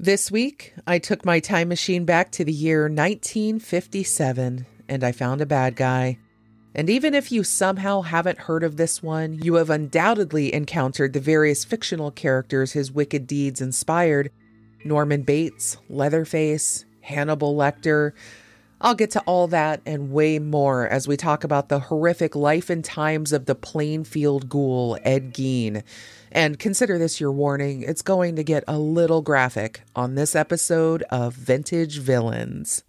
This week, I took my time machine back to the year 1957, and I found a bad guy. And even if you somehow haven't heard of this one, you have undoubtedly encountered the various fictional characters his wicked deeds inspired. Norman Bates, Leatherface, Hannibal Lecter. I'll get to all that and way more as we talk about the horrific life and times of the Plainfield ghoul, Ed Gein. And consider this your warning, it's going to get a little graphic on this episode of Vintage Villains.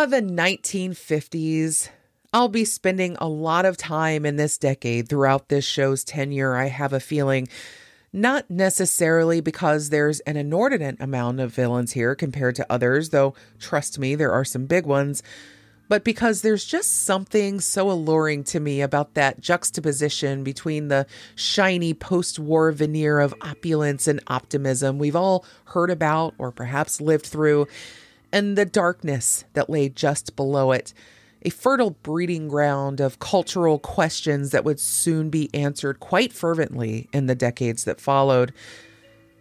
The 1950s. I'll be spending a lot of time in this decade throughout this show's tenure, I have a feeling. Not necessarily because there's an inordinate amount of villains here compared to others, though trust me, there are some big ones, but because there's just something so alluring to me about that juxtaposition between the shiny post-war veneer of opulence and optimism we've all heard about or perhaps lived through, and the darkness that lay just below it, a fertile breeding ground of cultural questions that would soon be answered quite fervently in the decades that followed.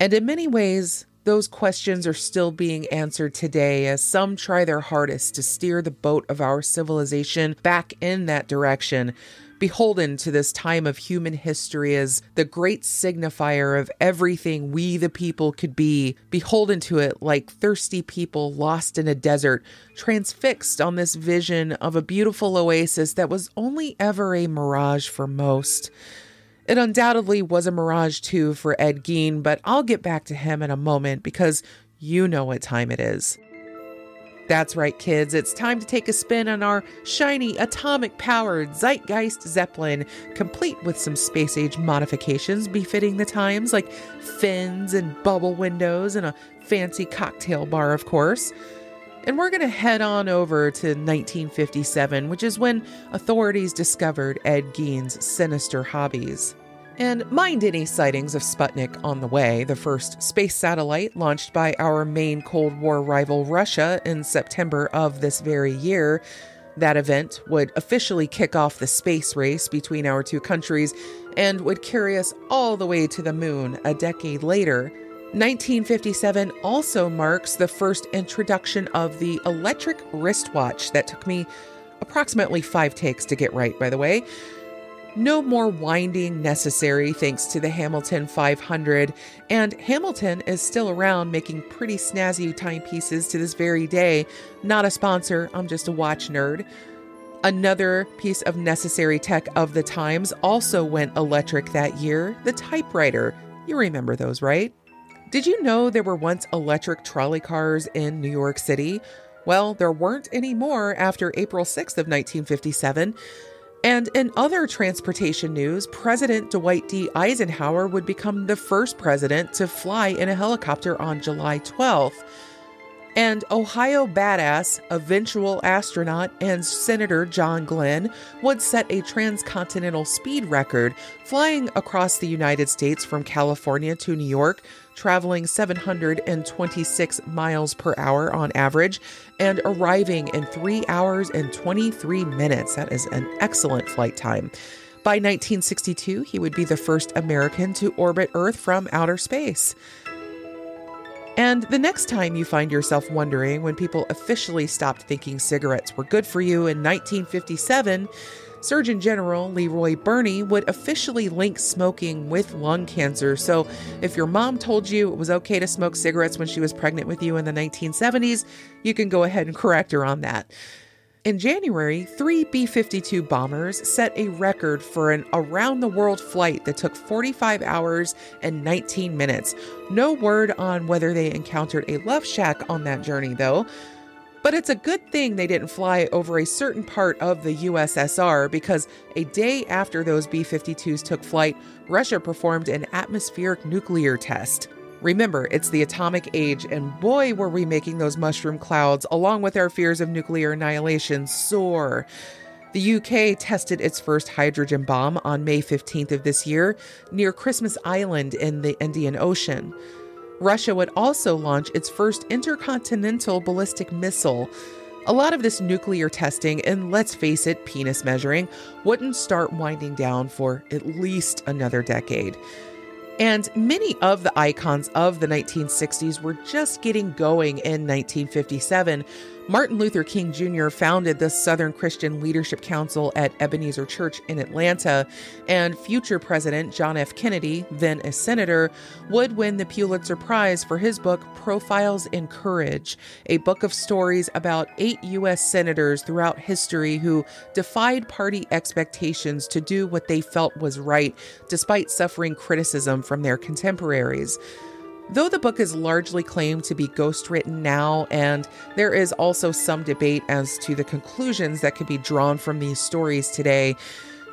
And in many ways, those questions are still being answered today as some try their hardest to steer the boat of our civilization back in that direction, beholden to this time of human history as the great signifier of everything we the people could be, beholden to it like thirsty people lost in a desert, transfixed on this vision of a beautiful oasis that was only ever a mirage for most. It undoubtedly was a mirage too for Ed Gein, but I'll get back to him in a moment because you know what time it is. That's right, kids. It's time to take a spin on our shiny, atomic-powered Zeitgeist Zeppelin, complete with some space-age modifications befitting the times, like fins and bubble windows and a fancy cocktail bar, of course. And we're going to head on over to 1957, which is when authorities discovered Ed Gein's sinister hobbies. And mind any sightings of Sputnik on the way, the first space satellite launched by our main Cold War rival Russia in September of this very year. That event would officially kick off the space race between our two countries and would carry us all the way to the moon a decade later. 1957 also marks the first introduction of the electric wristwatch that took me approximately 5 takes to get right, by the way. No more winding necessary thanks to the Hamilton 500, and Hamilton is still around making pretty snazzy timepieces to this very day. Not a sponsor, I'm just a watch nerd. Another piece of necessary tech of the times also went electric that year, the typewriter. You remember those, right? Did you know there were once electric trolley cars in New York City? Well, there weren't anymore after April 6th of 1957. And in other transportation news, President Dwight D. Eisenhower would become the first president to fly in a helicopter on July 12th. And Ohio badass, eventual astronaut, and Senator John Glenn would set a transcontinental speed record, flying across the United States from California to New York, traveling 726 miles per hour on average, and arriving in 3 hours and 23 minutes. That is an excellent flight time. By 1962, he would be the first American to orbit Earth from outer space. And the next time you find yourself wondering when people officially stopped thinking cigarettes were good for you in 1957, Surgeon General Leroy Burney would officially link smoking with lung cancer. So if your mom told you it was okay to smoke cigarettes when she was pregnant with you in the 1970s, you can go ahead and correct her on that. In January, 3 B-52 bombers set a record for an around-the-world flight that took 45 hours and 19 minutes. No word on whether they encountered a love shack on that journey, though. But it's a good thing they didn't fly over a certain part of the USSR, because a day after those B-52s took flight, Russia performed an atmospheric nuclear test. Remember, it's the atomic age, and boy, were we making those mushroom clouds, along with our fears of nuclear annihilation, soar. The UK tested its first hydrogen bomb on May 15th of this year near Christmas Island in the Indian Ocean. Russia would also launch its first intercontinental ballistic missile. A lot of this nuclear testing, and let's face it, penis measuring, wouldn't start winding down for at least another decade. And many of the icons of the 1960s were just getting going in 1957. Martin Luther King Jr. founded the Southern Christian Leadership Council at Ebenezer Church in Atlanta, and future President John F. Kennedy, then a senator, would win the Pulitzer Prize for his book Profiles in Courage, a book of stories about 8 U.S. senators throughout history who defied party expectations to do what they felt was right, despite suffering criticism from their contemporaries. Though the book is largely claimed to be ghostwritten now, and there is also some debate as to the conclusions that could be drawn from these stories today,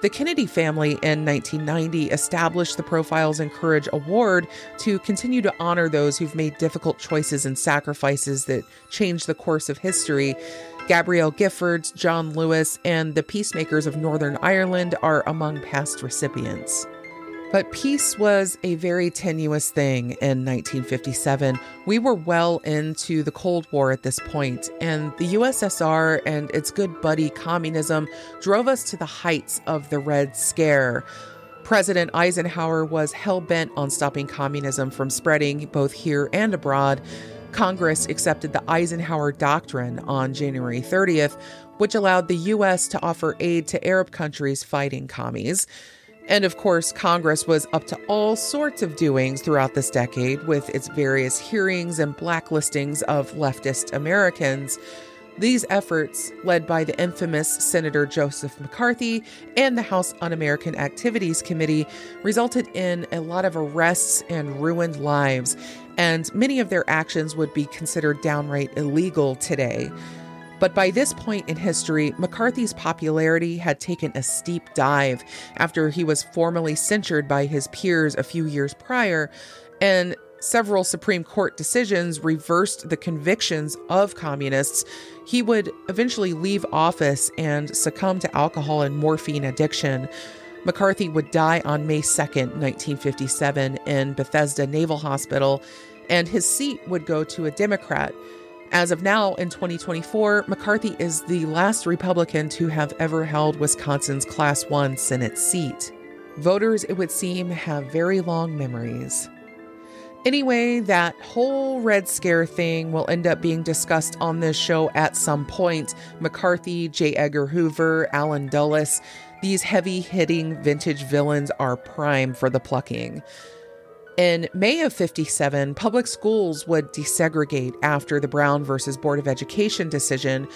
the Kennedy family in 1990 established the Profiles in Courage Award to continue to honor those who've made difficult choices and sacrifices that changed the course of history. Gabrielle Giffords, John Lewis, and the Peacemakers of Northern Ireland are among past recipients. But peace was a very tenuous thing in 1957. We were well into the Cold War at this point, and the USSR and its good buddy communism drove us to the heights of the Red Scare. President Eisenhower was hell-bent on stopping communism from spreading both here and abroad. Congress accepted the Eisenhower Doctrine on January 30th, which allowed the U.S. to offer aid to Arab countries fighting commies. And of course, Congress was up to all sorts of doings throughout this decade with its various hearings and blacklistings of leftist Americans. These efforts, led by the infamous Senator Joseph McCarthy and the House Un-American Activities Committee, resulted in a lot of arrests and ruined lives, and many of their actions would be considered downright illegal today. But by this point in history, McCarthy's popularity had taken a steep dive after he was formally censured by his peers a few years prior, and several Supreme Court decisions reversed the convictions of communists. He would eventually leave office and succumb to alcohol and morphine addiction. McCarthy would die on May 2nd, 1957, in Bethesda Naval Hospital, and his seat would go to a Democrat. As of now, in 2024, McCarthy is the last Republican to have ever held Wisconsin's Class 1 Senate seat. Voters, it would seem, have very long memories. Anyway, that whole Red Scare thing will end up being discussed on this show at some point. McCarthy, J. Edgar Hoover, Allen Dulles, these heavy-hitting vintage villains are prime for the plucking. In May of 57, public schools would desegregate after the Brown versus Board of Education decision.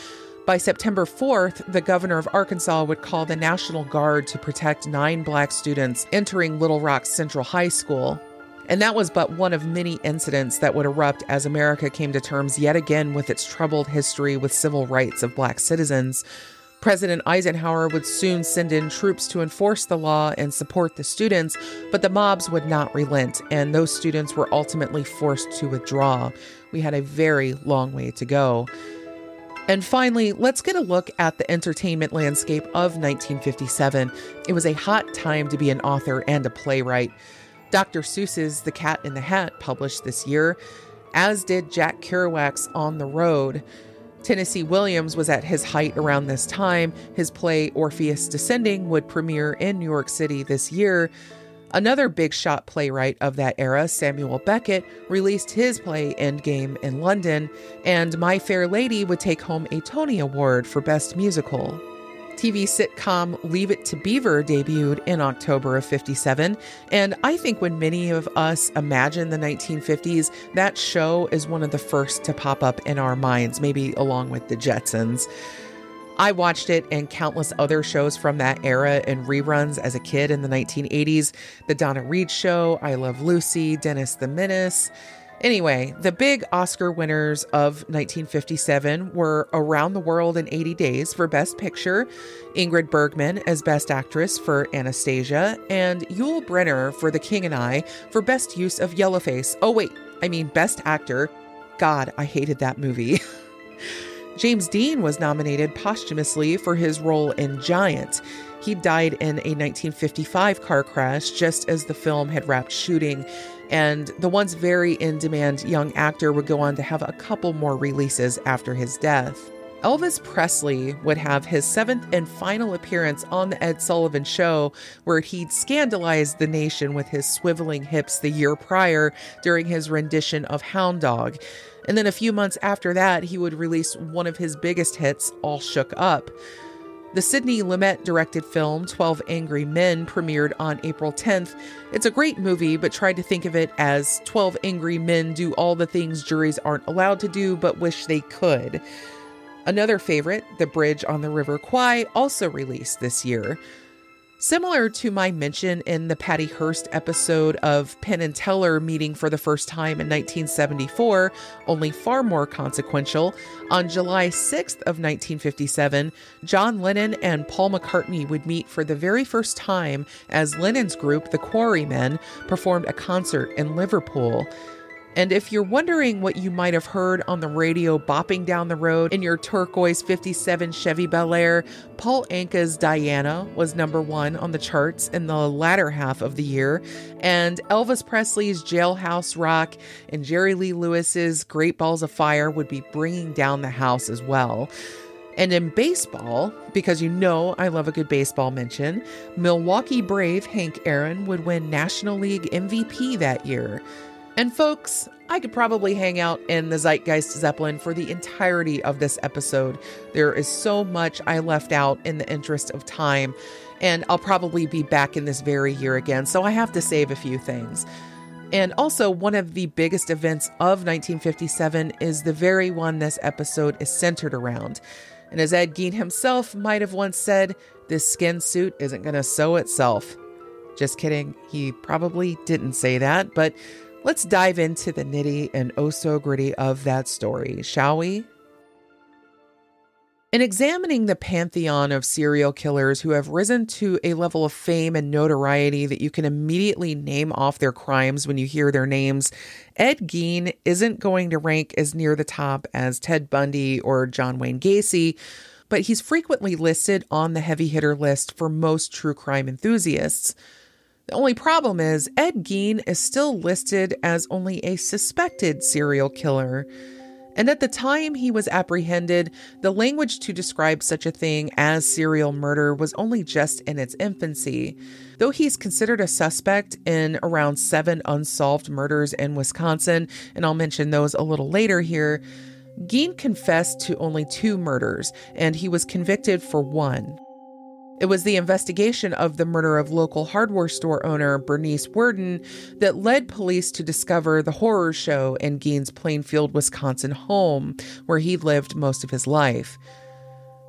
By September 4th, the governor of Arkansas would call the National Guard to protect 9 black students entering Little Rock Central High School. And that was but one of many incidents that would erupt as America came to terms yet again with its troubled history with civil rights of black citizens. President Eisenhower would soon send in troops to enforce the law and support the students, but the mobs would not relent, and those students were ultimately forced to withdraw. We had a very long way to go. And finally, let's get a look at the entertainment landscape of 1957. It was a hot time to be an author and a playwright. Dr. Seuss's The Cat in the Hat published this year, as did Jack Kerouac's On the Road. Tennessee Williams was at his height around this time. His play Orpheus Descending would premiere in New York City this year. Another big shot playwright of that era, Samuel Beckett, released his play Endgame in London, and My Fair Lady would take home a Tony Award for Best Musical. TV sitcom Leave It to Beaver debuted in October of 57, and I think when many of us imagine the 1950s, that show is one of the first to pop up in our minds, maybe along with the Jetsons. I watched it and countless other shows from that era in reruns as a kid in the 1980s. The Donna Reed Show, I Love Lucy, Dennis the Menace. Anyway, the big Oscar winners of 1957 were Around the World in 80 Days for Best Picture, Ingrid Bergman as Best Actress for Anastasia, and Yul Brynner for The King and I for Best Use of Yellowface. Oh wait, Best Actor. God, I hated that movie. James Dean was nominated posthumously for his role in Giant. He died in a 1955 car crash just as the film had wrapped shooting, and the once very in-demand young actor would go on to have a couple more releases after his death. Elvis Presley would have his 7th and final appearance on The Ed Sullivan Show, where he'd scandalized the nation with his swiveling hips the year prior during his rendition of Hound Dog. And then a few months after that, he would release one of his biggest hits, All Shook Up. The Sidney Lumet-directed film 12 Angry Men premiered on April 10th. It's a great movie, but tried to think of it as 12 angry men do all the things juries aren't allowed to do but wish they could. Another favorite, The Bridge on the River Kwai, also released this year. Similar to my mention in the Patty Hearst episode of Penn and Teller meeting for the first time in 1974, only far more consequential, on July 6th of 1957, John Lennon and Paul McCartney would meet for the very first time as Lennon's group, the Quarrymen, performed a concert in Liverpool. And if you're wondering what you might have heard on the radio bopping down the road in your turquoise 57 Chevy Bel Air, Paul Anka's Diana was number 1 on the charts in the latter half of the year, and Elvis Presley's Jailhouse Rock and Jerry Lee Lewis's Great Balls of Fire would be bringing down the house as well. And in baseball, because you know I love a good baseball mention, Milwaukee Brave Hank Aaron would win National League MVP that year. And folks, I could probably hang out in the Zeitgeist Zeppelin for the entirety of this episode. There is so much I left out in the interest of time, and I'll probably be back in this very year again, so I have to save a few things. And also, one of the biggest events of 1957 is the very one this episode is centered around. And as Ed Gein himself might have once said, this skin suit isn't going to sew itself. Just kidding, he probably didn't say that, but let's dive into the nitty and oh-so-gritty of that story, shall we? In examining the pantheon of serial killers who have risen to a level of fame and notoriety that you can immediately name off their crimes when you hear their names, Ed Gein isn't going to rank as near the top as Ted Bundy or John Wayne Gacy, but he's frequently listed on the heavy hitter list for most true crime enthusiasts. The only problem is Ed Gein is still listed as only a suspected serial killer. And at the time he was apprehended, the language to describe such a thing as serial murder was only just in its infancy. Though he's considered a suspect in around 7 unsolved murders in Wisconsin, and I'll mention those a little later here, Gein confessed to only 2 murders, and he was convicted for 1. It was the investigation of the murder of local hardware store owner Bernice Worden that led police to discover the horror show in Gein's Plainfield, Wisconsin home, where he lived most of his life.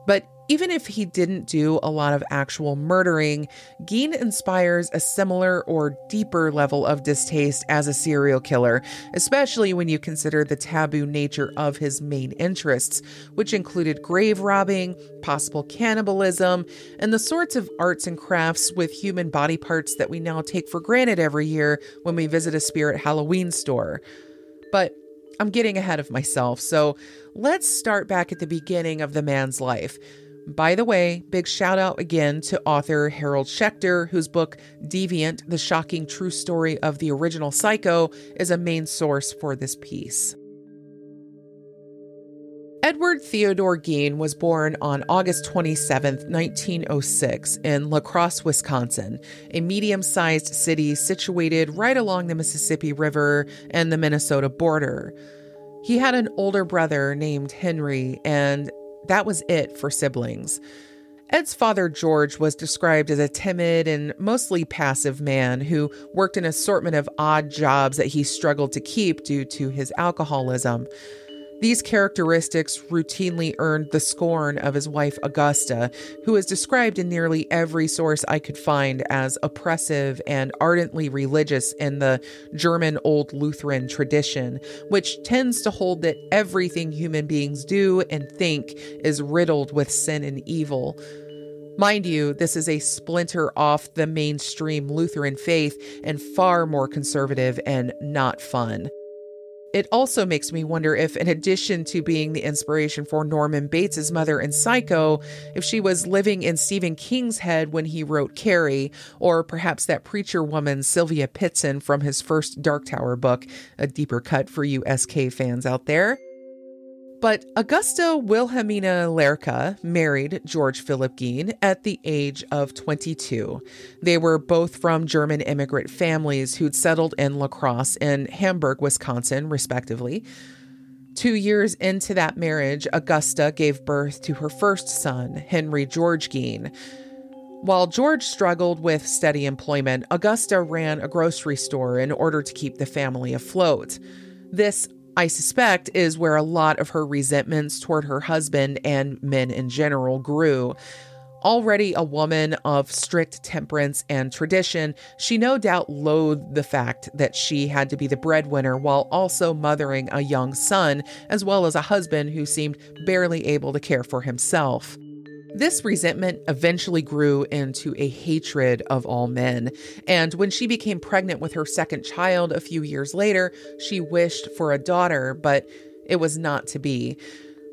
But even if he didn't do a lot of actual murdering, Gein inspires a similar or deeper level of distaste as a serial killer, especially when you consider the taboo nature of his main interests, which included grave robbing, possible cannibalism, and the sorts of arts and crafts with human body parts that we now take for granted every year when we visit a Spirit Halloween store. But I'm getting ahead of myself, so let's start back at the beginning of the man's life. By the way, big shout out again to author Harold Schechter, whose book Deviant, The Shocking True Story of the Original Psycho is a main source for this piece. Edward Theodore Gein was born on August 27, 1906 in La Crosse, Wisconsin, a medium-sized city situated right along the Mississippi River and the Minnesota border. He had an older brother named Henry, and that was it for siblings. Ed's father, George, was described as a timid and mostly passive man who worked an assortment of odd jobs that he struggled to keep due to his alcoholism. These characteristics routinely earned the scorn of his wife, Augusta, who is described in nearly every source I could find as oppressive and ardently religious in the German Old Lutheran tradition, which tends to hold that everything human beings do and think is riddled with sin and evil. Mind you, this is a splinter off the mainstream Lutheran faith and far more conservative and not fun. It also makes me wonder if, in addition to being the inspiration for Norman Bates' mother in Psycho, if she was living in Stephen King's head when he wrote Carrie, or perhaps that preacher woman Sylvia Pitson from his first Dark Tower book, a deeper cut for you SK fans out there. But Augusta Wilhelmina Lerche married George Philip Gein at the age of 22. They were both from German immigrant families who'd settled in La Crosse and Hamburg, Wisconsin, respectively. 2 years into that marriage, Augusta gave birth to her first son, Henry George Gein. While George struggled with steady employment, Augusta ran a grocery store in order to keep the family afloat. This, I suspect, is where a lot of her resentments toward her husband and men in general grew. Already a woman of strict temperance and tradition, she no doubt loathed the fact that she had to be the breadwinner while also mothering a young son, as well as a husband who seemed barely able to care for himself. This resentment eventually grew into a hatred of all men, and when she became pregnant with her second child a few years later, she wished for a daughter, but it was not to be.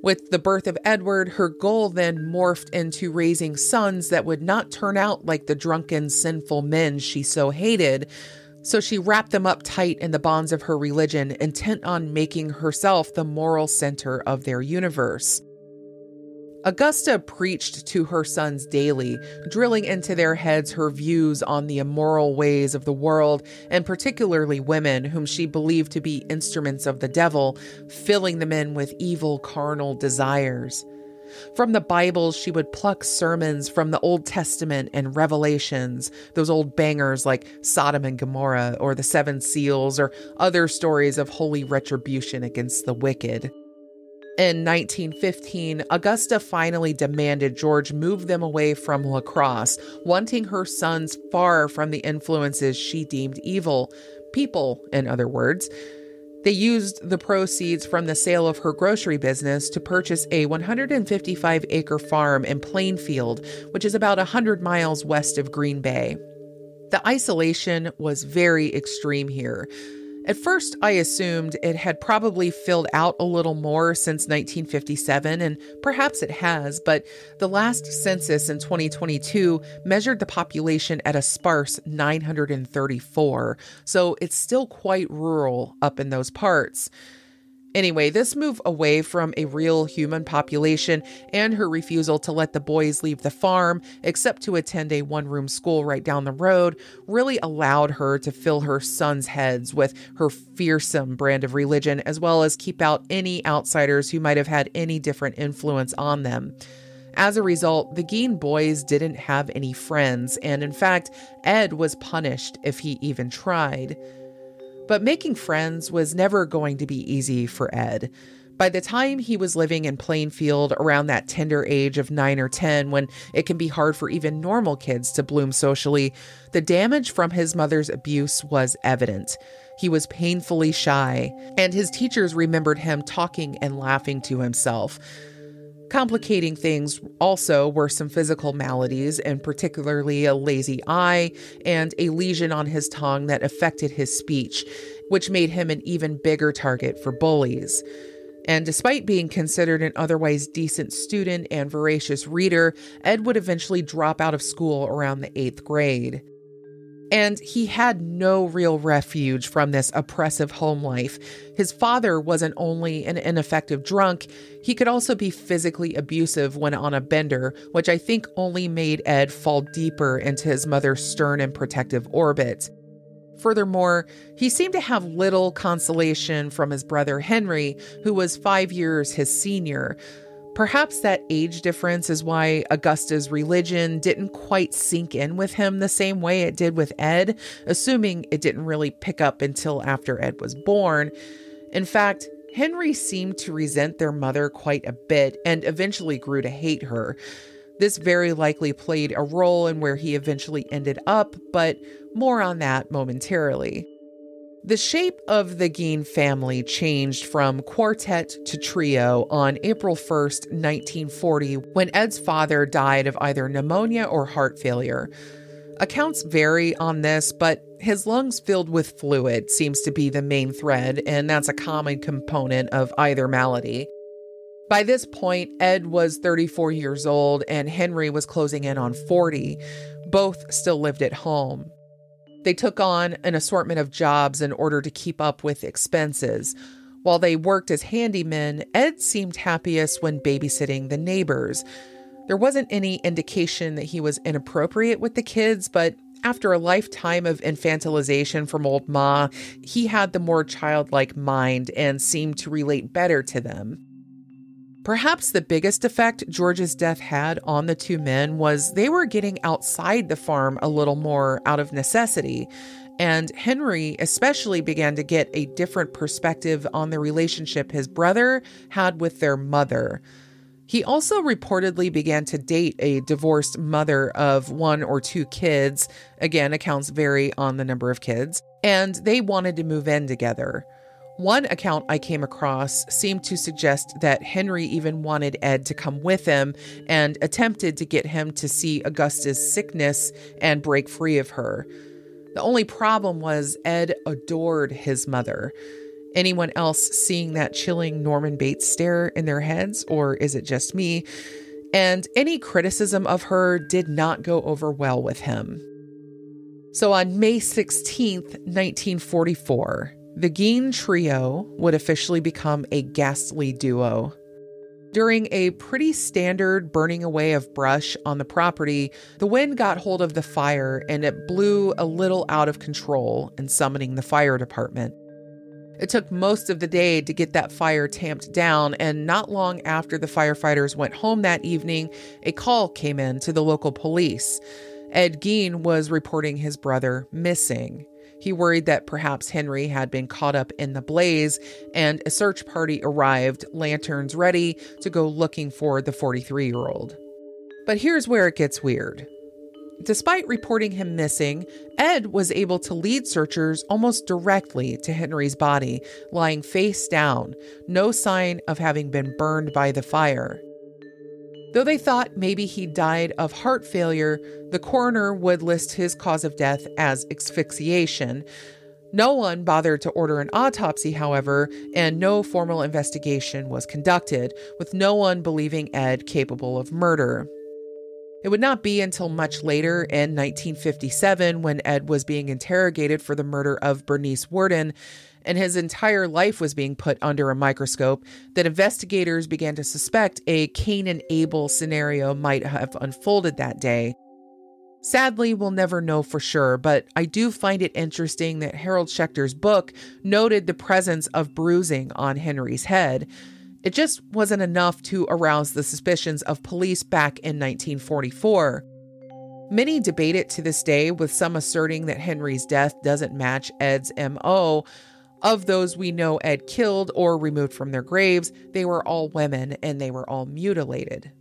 With the birth of Edward, her goal then morphed into raising sons that would not turn out like the drunken, sinful men she so hated. So she wrapped them up tight in the bonds of her religion, intent on making herself the moral center of their universe. Augusta preached to her sons daily, drilling into their heads her views on the immoral ways of the world, and particularly women, whom she believed to be instruments of the devil, filling them in with evil carnal desires. From the Bible, she would pluck sermons from the Old Testament and Revelations, those old bangers like Sodom and Gomorrah or the Seven Seals or other stories of holy retribution against the wicked. In 1915, Augusta finally demanded George move them away from La Crosse, wanting her sons far from the influences she deemed evil. People, in other words. They used the proceeds from the sale of her grocery business to purchase a 155-acre farm in Plainfield, which is about 100 miles west of Green Bay. The isolation was very extreme here. At first, I assumed it had probably filled out a little more since 1957, and perhaps it has, but the last census in 2022 measured the population at a sparse 934, so it's still quite rural up in those parts. Anyway, this move away from a real human population and her refusal to let the boys leave the farm, except to attend a one-room school right down the road, really allowed her to fill her sons' heads with her fearsome brand of religion, as well as keep out any outsiders who might have had any different influence on them. As a result, the Gein boys didn't have any friends, and in fact, Ed was punished if he even tried. But making friends was never going to be easy for Ed. By the time he was living in Plainfield, around that tender age of 9 or 10, when it can be hard for even normal kids to bloom socially, the damage from his mother's abuse was evident. He was painfully shy, and his teachers remembered him talking and laughing to himself. Complicating things also were some physical maladies, and particularly a lazy eye and a lesion on his tongue that affected his speech, which made him an even bigger target for bullies. And despite being considered an otherwise decent student and voracious reader, Ed would eventually drop out of school around the 8th grade. And he had no real refuge from this oppressive home life. His father wasn't only an ineffective drunk, he could also be physically abusive when on a bender, which I think only made Ed fall deeper into his mother's stern and protective orbit. Furthermore, he seemed to have little consolation from his brother Henry, who was 5 years his senior. Perhaps that age difference is why Augusta's religion didn't quite sink in with him the same way it did with Ed, assuming it didn't really pick up until after Ed was born. In fact, Henry seemed to resent their mother quite a bit and eventually grew to hate her. This very likely played a role in where he eventually ended up, but more on that momentarily. The shape of the Gein family changed from quartet to trio on April 1st, 1940, when Ed's father died of either pneumonia or heart failure. Accounts vary on this, but his lungs filled with fluid seems to be the main thread, and that's a common component of either malady. By this point, Ed was 34 years old and Henry was closing in on 40. Both still lived at home. They took on an assortment of jobs in order to keep up with expenses. While they worked as handymen, Ed seemed happiest when babysitting the neighbors. There wasn't any indication that he was inappropriate with the kids, but after a lifetime of infantilization from old Ma, he had the more childlike mind and seemed to relate better to them. Perhaps the biggest effect George's death had on the two men was they were getting outside the farm a little more out of necessity, and Henry especially began to get a different perspective on the relationship his brother had with their mother. He also reportedly began to date a divorced mother of 1 or 2 kids. Again, accounts vary on the number of kids, and they wanted to move in together. One account I came across seemed to suggest that Henry even wanted Ed to come with him and attempted to get him to see Augusta's sickness and break free of her. The only problem was Ed adored his mother. Anyone else seeing that chilling Norman Bates stare in their heads, or is it just me? And any criticism of her did not go over well with him. So on May 16th, 1944, the Gein trio would officially become a ghastly duo. During a pretty standard burning away of brush on the property, the wind got hold of the fire and it blew a little out of control and summoning the fire department. It took most of the day to get that fire tamped down, and not long after the firefighters went home that evening, a call came in to the local police. Ed Gein was reporting his brother missing. He worried that perhaps Henry had been caught up in the blaze, and a search party arrived, lanterns ready, to go looking for the 43-year-old. But here's where it gets weird. Despite reporting him missing, Ed was able to lead searchers almost directly to Henry's body, lying face down, no sign of having been burned by the fire. Though they thought maybe he died of heart failure, the coroner would list his cause of death as asphyxiation. No one bothered to order an autopsy, however, and no formal investigation was conducted, with no one believing Ed capable of murder. It would not be until much later in 1957, when Ed was being interrogated for the murder of Bernice Worden, and his entire life was being put under a microscope, that investigators began to suspect a Cain and Abel scenario might have unfolded that day. Sadly, we'll never know for sure, but I do find it interesting that Harold Schechter's book noted the presence of bruising on Henry's head. It just wasn't enough to arouse the suspicions of police back in 1944. Many debate it to this day, with some asserting that Henry's death doesn't match Ed's M.O. Of those we know Ed killed or removed from their graves, they were all women and they were all mutilated.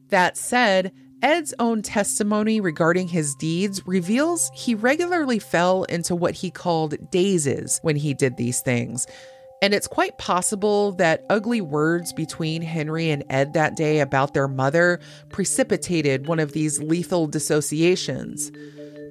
That said, Ed's own testimony regarding his deeds reveals he regularly fell into what he called dazes when he did these things. And it's quite possible that ugly words between Henry and Ed that day about their mother precipitated one of these lethal dissociations.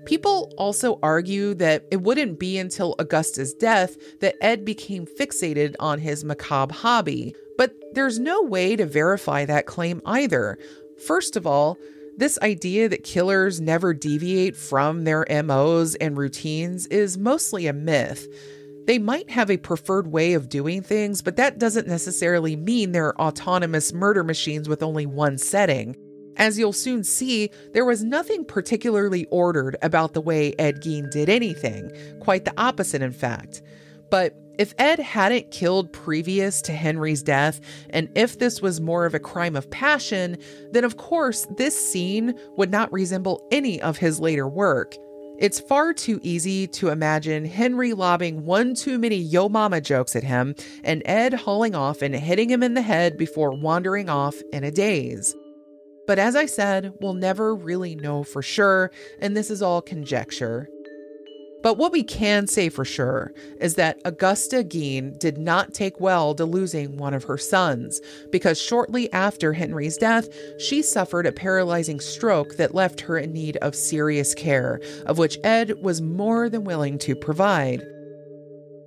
People also argue that it wouldn't be until Augusta's death that Ed became fixated on his macabre hobby, but there's no way to verify that claim either. First of all, this idea that killers never deviate from their MOs and routines is mostly a myth. They might have a preferred way of doing things, but that doesn't necessarily mean they're autonomous murder machines with only one setting. As you'll soon see, there was nothing particularly ordered about the way Ed Gein did anything, quite the opposite in fact. But if Ed hadn't killed previous to Henry's death, and if this was more of a crime of passion, then of course this scene would not resemble any of his later work. It's far too easy to imagine Henry lobbing one too many yo mama jokes at him, and Ed hauling off and hitting him in the head before wandering off in a daze. But as I said, we'll never really know for sure, and this is all conjecture. But what we can say for sure is that Augusta Gein did not take well to losing one of her sons, because shortly after Henry's death, she suffered a paralyzing stroke that left her in need of serious care, of which Ed was more than willing to provide.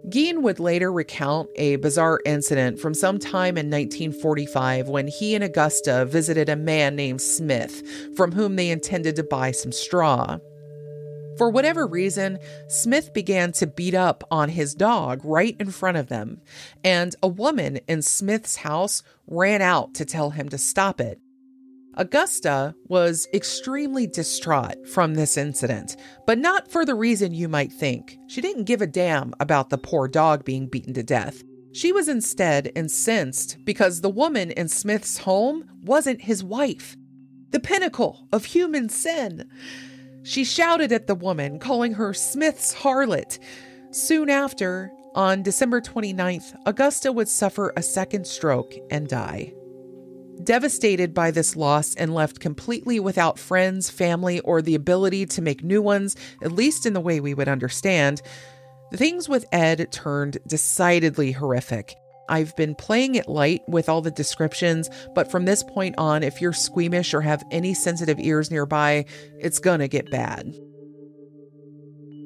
Gein would later recount a bizarre incident from some time in 1945 when he and Augusta visited a man named Smith, from whom they intended to buy some straw. For whatever reason, Smith began to beat up on his dog right in front of them, and a woman in Smith's house ran out to tell him to stop it. Augusta was extremely distraught from this incident, but not for the reason you might think. She didn't give a damn about the poor dog being beaten to death. She was instead incensed because the woman in Smith's home wasn't his wife, the pinnacle of human sin. She shouted at the woman, calling her Smith's harlot. Soon after, on December 29th, Augusta would suffer a second stroke and die. Devastated by this loss and left completely without friends, family, or the ability to make new ones, at least in the way we would understand, things with Ed turned decidedly horrific. I've been playing it light with all the descriptions, but from this point on, if you're squeamish or have any sensitive ears nearby, it's gonna get bad.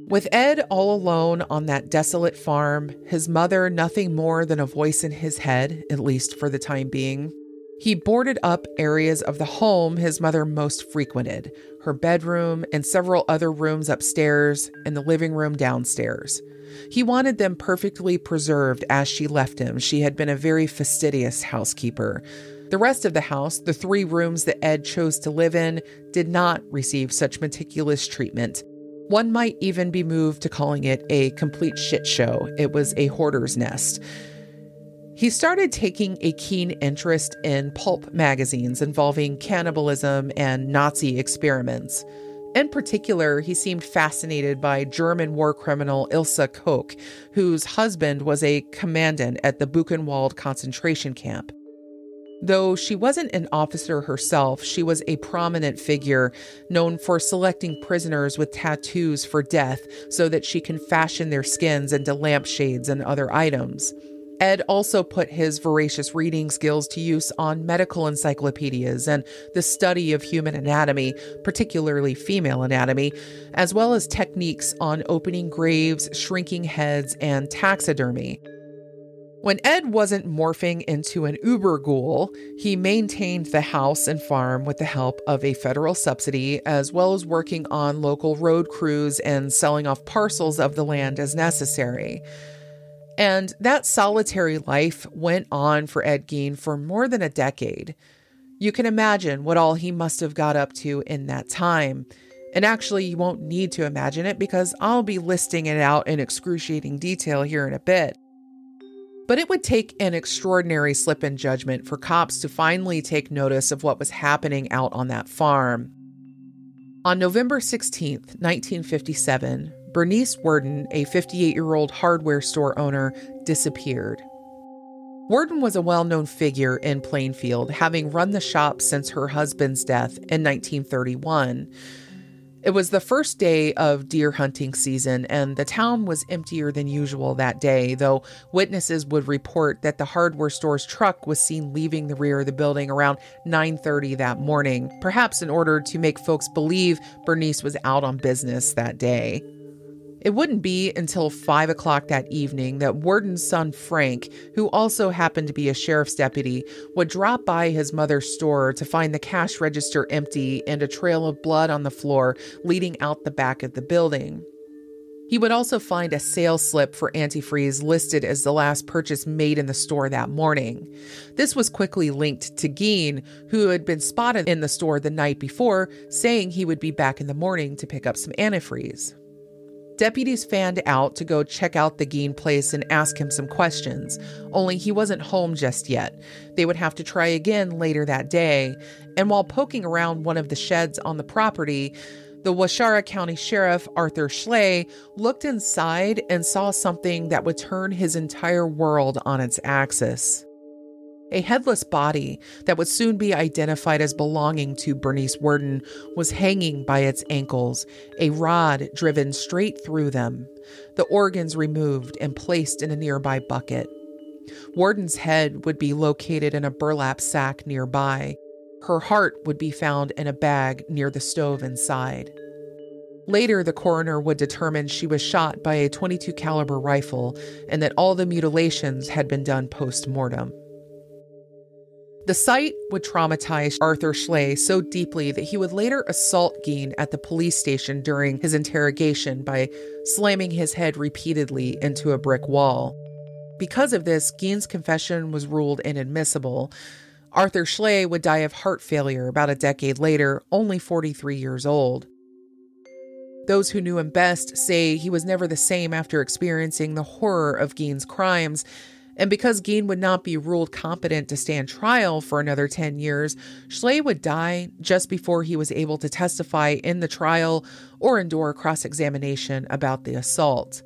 With Ed all alone on that desolate farm, his mother nothing more than a voice in his head, at least for the time being, he boarded up areas of the home his mother most frequented, her bedroom and several other rooms upstairs and the living room downstairs. He wanted them perfectly preserved as she left him. She had been a very fastidious housekeeper. The rest of the house, the 3 rooms that Ed chose to live in, did not receive such meticulous treatment. One might even be moved to calling it a complete shit show. It was a hoarder's nest. He started taking a keen interest in pulp magazines involving cannibalism and Nazi experiments. In particular, he seemed fascinated by German war criminal Ilse Koch, whose husband was a commandant at the Buchenwald concentration camp. Though she wasn't an officer herself, she was a prominent figure known for selecting prisoners with tattoos for death so that she can fashion their skins into lampshades and other items. Ed also put his voracious reading skills to use on medical encyclopedias and the study of human anatomy, particularly female anatomy, as well as techniques on opening graves, shrinking heads, and taxidermy. When Ed wasn't morphing into an uber ghoul, he maintained the house and farm with the help of a federal subsidy, as well as working on local road crews and selling off parcels of the land as necessary. And that solitary life went on for Ed Gein for more than a decade. You can imagine what all he must have got up to in that time. And actually, you won't need to imagine it because I'll be listing it out in excruciating detail here in a bit. But it would take an extraordinary slip in judgment for cops to finally take notice of what was happening out on that farm. On November 16th, 1957, Bernice Worden, a 58-year-old hardware store owner, disappeared. Worden was a well-known figure in Plainfield, having run the shop since her husband's death in 1931. It was the first day of deer hunting season, and the town was emptier than usual that day, though witnesses would report that the hardware store's truck was seen leaving the rear of the building around 9:30 that morning, perhaps in order to make folks believe Bernice was out on business that day. It wouldn't be until 5 o'clock that evening that Worden's son Frank, who also happened to be a sheriff's deputy, would drop by his mother's store to find the cash register empty and a trail of blood on the floor leading out the back of the building. He would also find a sales slip for antifreeze listed as the last purchase made in the store that morning. This was quickly linked to Gein, who had been spotted in the store the night before, saying he would be back in the morning to pick up some antifreeze. Deputies fanned out to go check out the Gein place and ask him some questions, only he wasn't home just yet. They would have to try again later that day, and while poking around one of the sheds on the property, the Waushara County Sheriff Arthur Schley looked inside and saw something that would turn his entire world on its axis. A headless body that would soon be identified as belonging to Bernice Worden was hanging by its ankles, a rod driven straight through them, the organs removed and placed in a nearby bucket. Worden's head would be located in a burlap sack nearby. Her heart would be found in a bag near the stove inside. Later, the coroner would determine she was shot by a .22 caliber rifle and that all the mutilations had been done post-mortem. The sight would traumatize Arthur Schley so deeply that he would later assault Gein at the police station during his interrogation by slamming his head repeatedly into a brick wall. Because of this, Gein's confession was ruled inadmissible. Arthur Schley would die of heart failure about a decade later, only 43 years old. Those who knew him best say he was never the same after experiencing the horror of Gein's crimes. And because Gein would not be ruled competent to stand trial for another 10 years, Schley would die just before he was able to testify in the trial or endure cross-examination about the assault.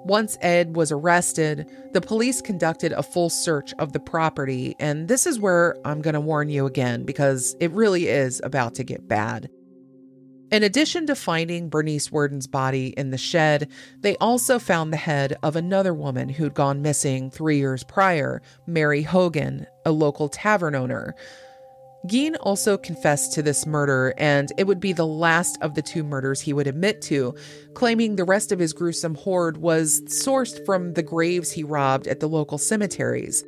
Once Ed was arrested, the police conducted a full search of the property, and this is where I'm going to warn you again because it really is about to get bad. In addition to finding Bernice Worden's body in the shed, they also found the head of another woman who'd gone missing 3 years prior, Mary Hogan, a local tavern owner. Gein also confessed to this murder, and it would be the last of the 2 murders he would admit to, claiming the rest of his gruesome hoard was sourced from the graves he robbed at the local cemeteries.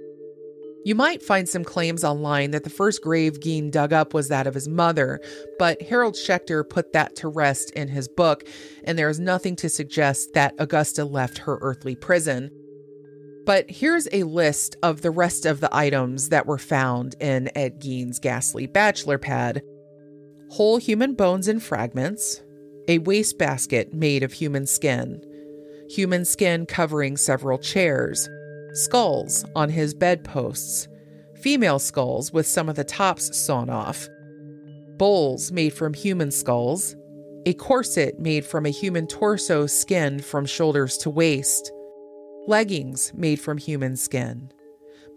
You might find some claims online that the first grave Gein dug up was that of his mother, but Harold Schechter put that to rest in his book, and there is nothing to suggest that Augusta left her earthly prison. But here's a list of the rest of the items that were found in Ed Gein's ghastly bachelor pad. Whole human bones and fragments, a wastebasket made of human skin covering several chairs, skulls on his bedposts, female skulls with some of the tops sawn off, bowls made from human skulls, a corset made from a human torso skinned from shoulders to waist, leggings made from human skin,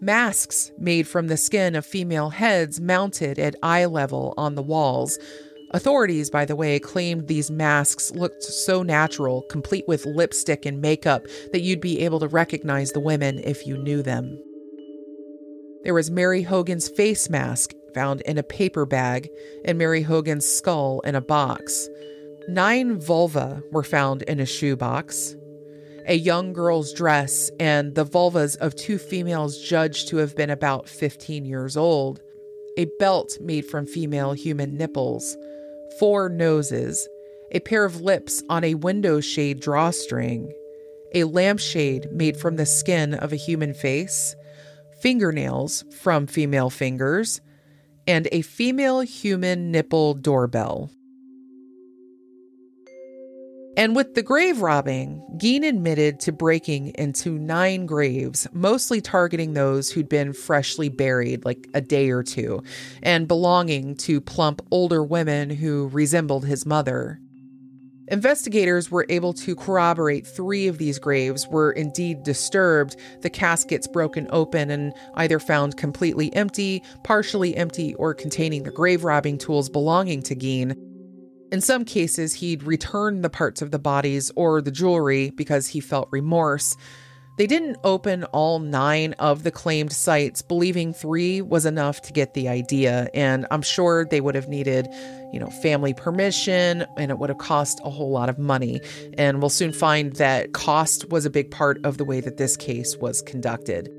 masks made from the skin of female heads mounted at eye level on the walls. Authorities, by the way, claimed these masks looked so natural, complete with lipstick and makeup, that you'd be able to recognize the women if you knew them. There was Mary Hogan's face mask found in a paper bag and Mary Hogan's skull in a box. 9 vulvae were found in a shoebox. A young girl's dress and the vulvas of 2 females judged to have been about 15 years old. A belt made from female human nipples. 4 noses, a pair of lips on a window shade drawstring, a lampshade made from the skin of a human face, fingernails from female fingers, and a female human nipple doorbell. And with the grave robbing, Gein admitted to breaking into 9 graves, mostly targeting those who'd been freshly buried, like a day or 2, and belonging to plump older women who resembled his mother. Investigators were able to corroborate 3 of these graves were indeed disturbed, the caskets broken open and either found completely empty, partially empty, or containing the grave robbing tools belonging to Gein. In some cases, he'd return the parts of the bodies or the jewelry because he felt remorse. They didn't open all 9 of the claimed sites, believing 3 was enough to get the idea. And I'm sure they would have needed, family permission, and it would have cost a whole lot of money. And we'll soon find that cost was a big part of the way that this case was conducted.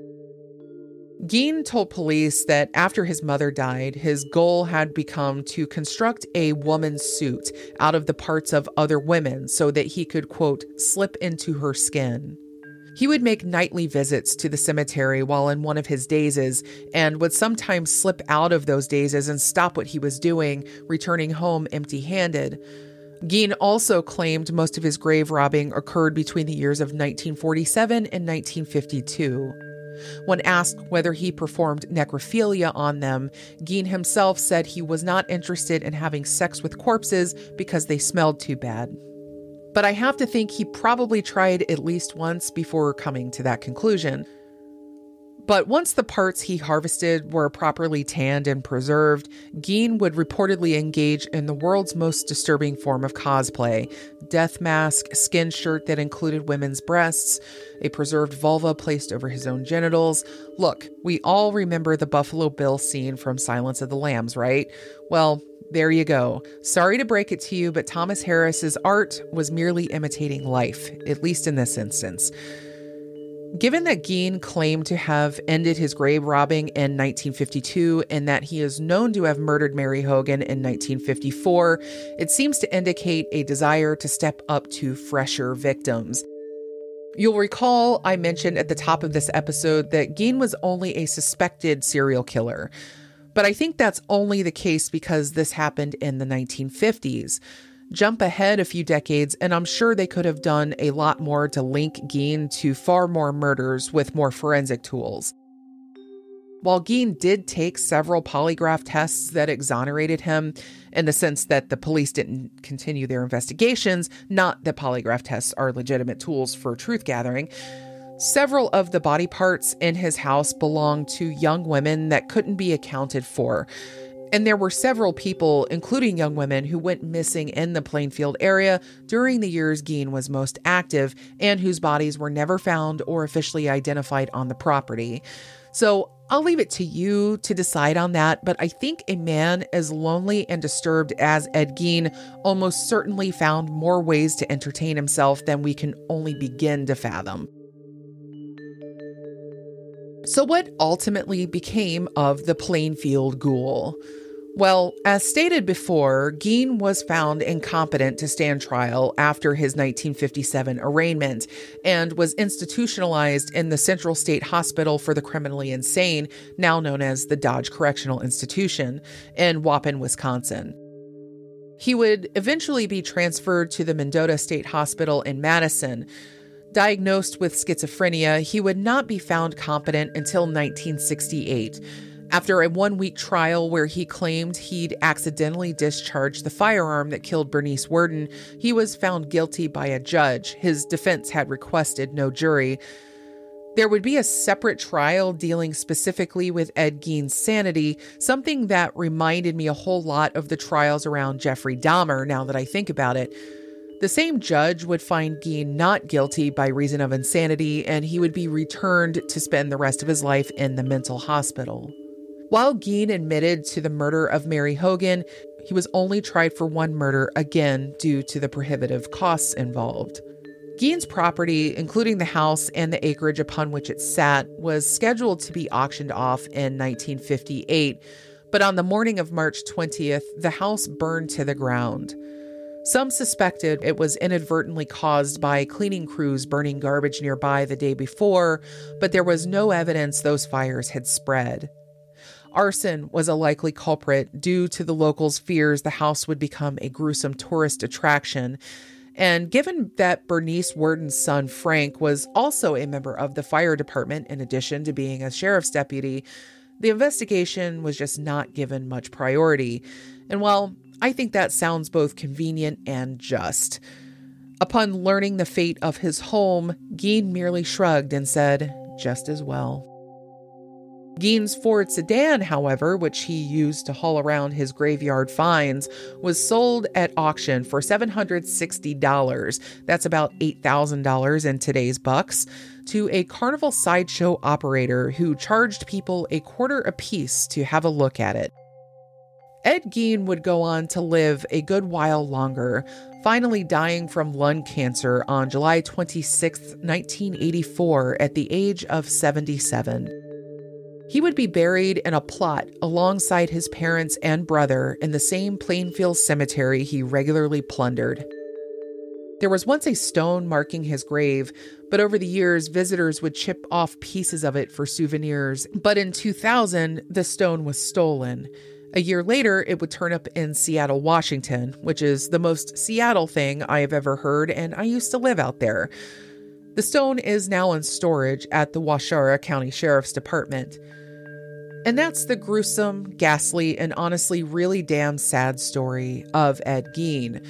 Gein told police that after his mother died, his goal had become to construct a woman's suit out of the parts of other women so that he could, quote, slip into her skin. He would make nightly visits to the cemetery while in one of his dazes and would sometimes slip out of those dazes and stop what he was doing, returning home empty-handed. Gein also claimed most of his grave robbing occurred between the years of 1947 and 1952. When asked whether he performed necrophilia on them, Gein himself said he was not interested in having sex with corpses because they smelled too bad. But I have to think he probably tried at least once before coming to that conclusion. But once the parts he harvested were properly tanned and preserved, Gein would reportedly engage in the world's most disturbing form of cosplay: death mask, skin shirt that included women's breasts, a preserved vulva placed over his own genitals. Look, we all remember the Buffalo Bill scene from Silence of the Lambs, right? Well, there you go. Sorry to break it to you, but Thomas Harris's art was merely imitating life, at least in this instance. Given that Gein claimed to have ended his grave robbing in 1952 and that he is known to have murdered Mary Hogan in 1954, it seems to indicate a desire to step up to fresher victims. You'll recall I mentioned at the top of this episode that Gein was only a suspected serial killer, but I think that's only the case because this happened in the 1950s. Jump ahead a few decades, and I'm sure they could have done a lot more to link Gein to far more murders with more forensic tools. While Gein did take several polygraph tests that exonerated him, in the sense that the police didn't continue their investigations, not that polygraph tests are legitimate tools for truth gathering, several of the body parts in his house belonged to young women that couldn't be accounted for. And there were several people, including young women, who went missing in the Plainfield area during the years Gein was most active and whose bodies were never found or officially identified on the property. So I'll leave it to you to decide on that, but I think a man as lonely and disturbed as Ed Gein almost certainly found more ways to entertain himself than we can only begin to fathom. So what ultimately became of the Plainfield ghoul? Well, as stated before, Gein was found incompetent to stand trial after his 1957 arraignment and was institutionalized in the Central State Hospital for the Criminally Insane, now known as the Dodge Correctional Institution, in Waupun, Wisconsin. He would eventually be transferred to the Mendota State Hospital in Madison. Diagnosed with schizophrenia, he would not be found competent until 1968. After a 1-week trial where he claimed he'd accidentally discharged the firearm that killed Bernice Worden, he was found guilty by a judge. His defense had requested no jury. There would be a separate trial dealing specifically with Ed Gein's sanity, something that reminded me a whole lot of the trials around Jeffrey Dahmer, now that I think about it. The same judge would find Gein not guilty by reason of insanity, and he would be returned to spend the rest of his life in the mental hospital. While Gein admitted to the murder of Mary Hogan, he was only tried for one murder, again due to the prohibitive costs involved. Gein's property, including the house and the acreage upon which it sat, was scheduled to be auctioned off in 1958, but on the morning of March 20th, the house burned to the ground. Some suspected it was inadvertently caused by cleaning crews burning garbage nearby the day before, but there was no evidence those fires had spread. Arson was a likely culprit due to the locals' fears the house would become a gruesome tourist attraction. And given that Bernice Worden's son, Frank, was also a member of the fire department in addition to being a sheriff's deputy, the investigation was just not given much priority. And while I think that sounds both convenient and just, upon learning the fate of his home, Gein merely shrugged and said, "Just as well." Gein's Ford sedan, however, which he used to haul around his graveyard finds, was sold at auction for $760, that's about $8,000 in today's bucks, to a carnival sideshow operator who charged people $0.25 apiece to have a look at it. Ed Gein would go on to live a good while longer, finally dying from lung cancer on July 26, 1984, at the age of 77. He would be buried in a plot alongside his parents and brother in the same Plainfield cemetery he regularly plundered. There was once a stone marking his grave, but over the years, visitors would chip off pieces of it for souvenirs. But in 2000, the stone was stolen. A year later, it would turn up in Seattle, Washington, which is the most Seattle thing I have ever heard, and I used to live out there. The stone is now in storage at the Waushara County Sheriff's Department. And that's the gruesome, ghastly, and honestly really damn sad story of Ed Gein.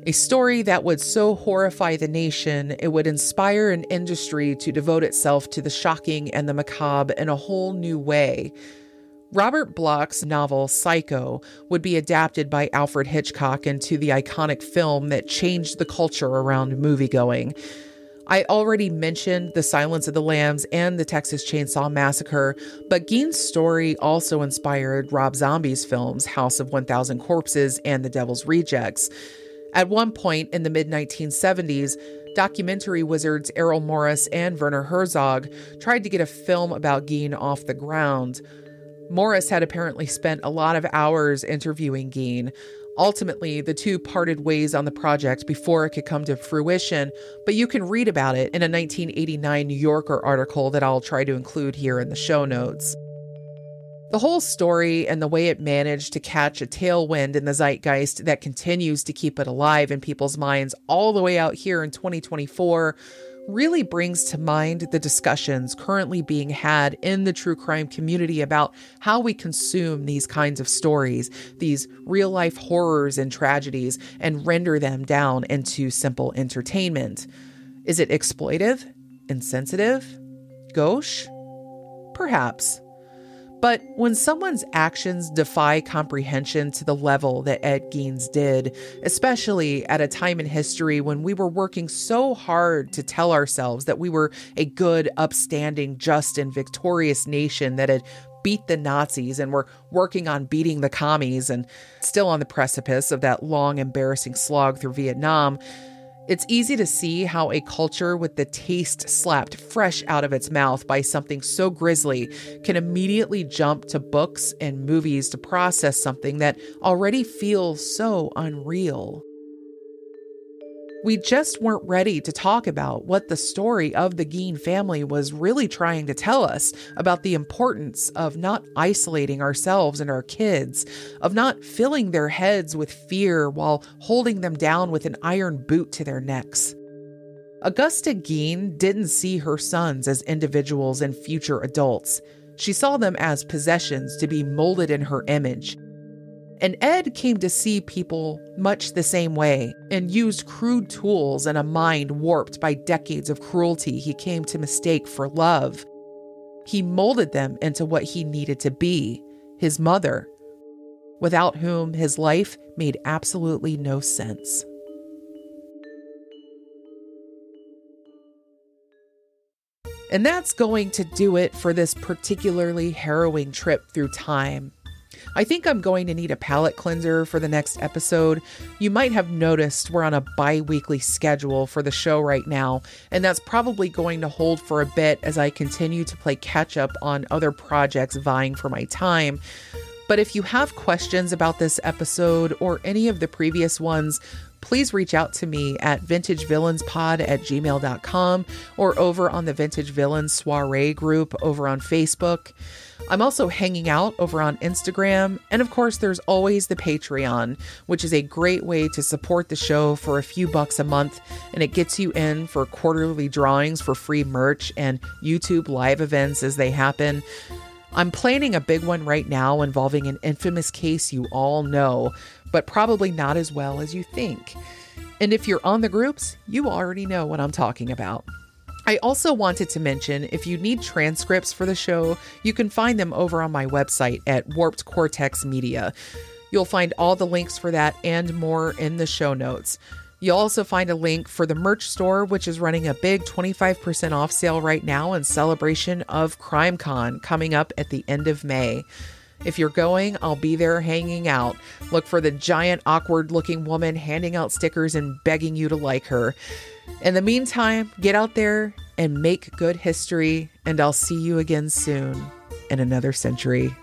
A story that would so horrify the nation, it would inspire an industry to devote itself to the shocking and the macabre in a whole new way. Robert Bloch's novel Psycho would be adapted by Alfred Hitchcock into the iconic film that changed the culture around moviegoing. I already mentioned The Silence of the Lambs and the Texas Chainsaw Massacre, but Gein's story also inspired Rob Zombie's films House of 1,000 Corpses and The Devil's Rejects. At one point in the mid-1970s, documentary wizards Errol Morris and Werner Herzog tried to get a film about Gein off the ground. Morris had apparently spent a lot of hours interviewing Gein. Ultimately, the two parted ways on the project before it could come to fruition, but you can read about it in a 1989 New Yorker article that I'll try to include here in the show notes. The whole story and the way it managed to catch a tailwind in the zeitgeist that continues to keep it alive in people's minds all the way out here in 2024 really brings to mind the discussions currently being had in the true crime community about how we consume these kinds of stories, these real-life horrors and tragedies, and render them down into simple entertainment. Is it exploitive? Insensitive? Gauche? Perhaps. But when someone's actions defy comprehension to the level that Ed Gein's did, especially at a time in history when we were working so hard to tell ourselves that we were a good, upstanding, just, and victorious nation that had beat the Nazis and were working on beating the commies and still on the precipice of that long, embarrassing slog through Vietnam, it's easy to see how a culture with the taste slapped fresh out of its mouth by something so grisly can immediately jump to books and movies to process something that already feels so unreal. We just weren't ready to talk about what the story of the Gein family was really trying to tell us about the importance of not isolating ourselves and our kids, of not filling their heads with fear while holding them down with an iron boot to their necks. Augusta Gein didn't see her sons as individuals and future adults. She saw them as possessions to be molded in her image. And Ed came to see people much the same way and used crude tools and a mind warped by decades of cruelty he came to mistake for love. He molded them into what he needed to be, his mother, without whom his life made absolutely no sense. And that's going to do it for this particularly harrowing trip through time. I think I'm going to need a palate cleanser for the next episode. You might have noticed we're on a bi-weekly schedule for the show right now, and that's probably going to hold for a bit as I continue to play catch up on other projects vying for my time. But if you have questions about this episode or any of the previous ones, please reach out to me at vintagevillainspod@gmail.com or over on the Vintage Villains Soiree group over on Facebook. I'm also hanging out over on Instagram. And of course, there's always the Patreon, which is a great way to support the show for a few bucks a month. And it gets you in for quarterly drawings for free merch and YouTube live events as they happen. I'm planning a big one right now involving an infamous case you all know, but probably not as well as you think. And if you're on the groups, you already know what I'm talking about. I also wanted to mention, if you need transcripts for the show, you can find them over on my website at Warped Cortex Media. You'll find all the links for that and more in the show notes. You'll also find a link for the merch store, which is running a big 25% off sale right now in celebration of CrimeCon coming up at the end of May. If you're going, I'll be there hanging out. Look for the giant, awkward-looking woman handing out stickers and begging you to like her. In the meantime, get out there and make good history, and I'll see you again soon in another century.